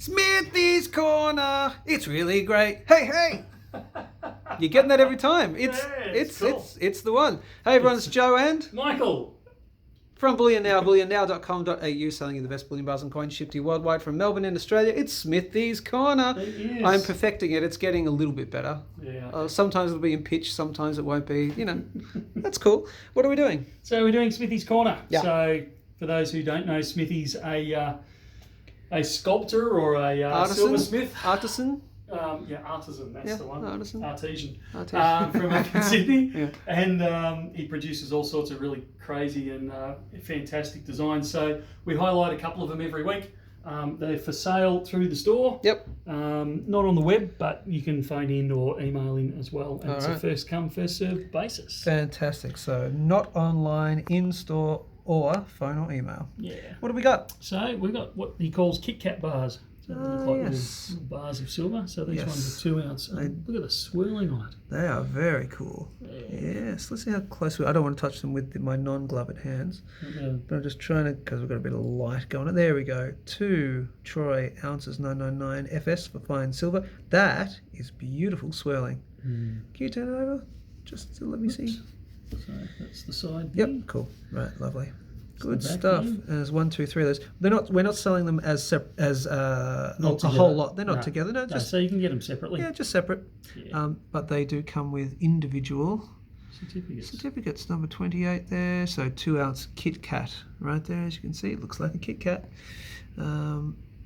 Smithy's Corner. It's really great. Hey, hey. You're getting that every time. It's the one. Hey everyone, it's Joe and Michael from Bullion Now, bullionnow.com.au, selling you the best bullion bars and coins shipped to you worldwide from Melbourne in Australia. It's Smithy's Corner. It is. I'm perfecting it. It's getting a little bit better. Yeah. Sometimes it'll be in pitch, sometimes it won't be. You know, that's cool. What are we doing? So we're doing Smithy's Corner. Yeah. So for those who don't know, Smithy's a sculptor or a silversmith. Artisan. Artisan, that's the one. Artesian. Artesian. From up in Sydney. Yeah. And he produces all sorts of really crazy and fantastic designs. So we highlight a couple of them every week. They're for sale through the store. Yep. Not on the web, but you can phone in or email in as well. And it's a first come, first served basis. Fantastic. So not online, in store, or phone or email. Yeah. What do we got? So we've got what he calls KitKat Bars. So they look like little bars of silver. So these ones are 2 ounce. Look at the swirling on it. They are very cool. Yeah. Yes. Let's see how close I don't want to touch them with my non-gloved hands. But I'm just trying to, because we've got a bit of light going on. There we go. 2 troy ounces 999 FS for fine silver. That is beautiful swirling. Can you turn it over? Just to let me see. So that's the side. Yep. Cool. Right. Lovely. Good stuff. And there's 1, 2, 3 of those. We're not selling them as a whole lot. They're not together. No, just so you can get them separately. Yeah, just separate. Yeah. But they do come with individual certificates. Number 28 there. So 2 ounce KitKat right there. As you can see, it looks like a KitKat.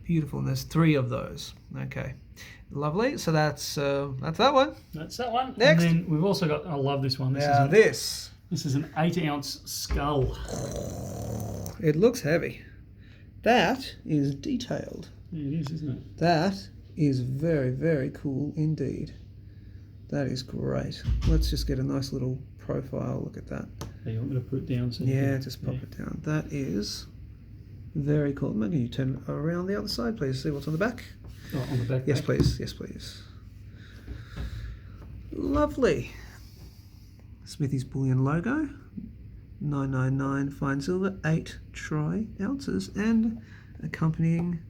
Beautiful. And there's 3 of those. Okay. Lovely. So that's that one. That's that one. Next. And then we've also got. I love this one. This is an 8 ounce skull. It looks heavy. That is detailed. Yeah, it is, isn't it? That is very, very cool indeed. That is great. Let's just get a nice little profile look at that. Hey, you want me to put it down? So just pop it down. That is very cool. Maybe you turn it around the other side, please. See what's on the back. Oh, on the back. Yes, please. Yes, please. Lovely. Smithy's Bullion logo, 999 fine silver, 8 troy ounces, and accompanying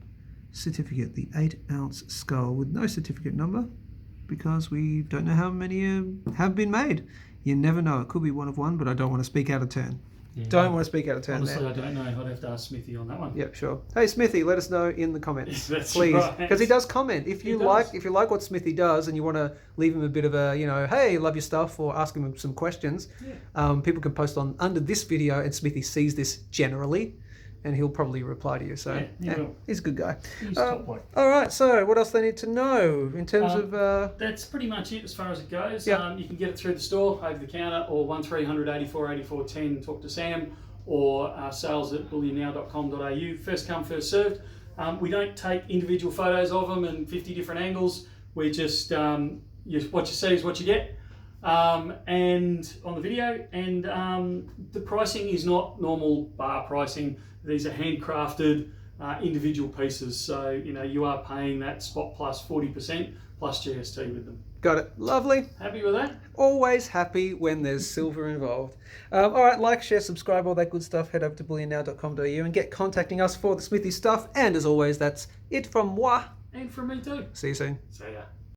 certificate, the 8 ounce skull with no certificate number, because we don't know how many have been made. You never know. It could be one of one, but I don't want to speak out of turn. Yeah. Don't want to speak out of turn. Honestly, there. I don't know. I'd have to ask Smithy on that one. Yep, sure. Hey Smithy, let us know in the comments, That's please, right. because he does comment. If you like what Smithy does, and you want to leave him a bit of a, hey, love your stuff, or ask him some questions, people can post on under this video, and Smithy sees this generally, and he'll probably reply to you. So he's a good guy. He's top bloke. All right. So what else they need to know in terms of? That's pretty much it as far as it goes. Yep. You can get it through the store, over the counter, or 1300 84 84 10. Talk to Sam. Or sales at bullionnow.com.au. First come, first served. We don't take individual photos of them in 50 different angles. We just, what you see is what you get. And on the video, and the pricing is not normal bar pricing. These are handcrafted individual pieces. So, you are paying that spot plus 40% plus GST with them. Got it. Lovely. Happy with that? Always happy when there's silver involved. All right, like, share, subscribe, all that good stuff. Head over to bullionnow.com.au and get contacting us for the Smithy stuff. And as always, that's it from moi. And from me too. See you soon. See ya.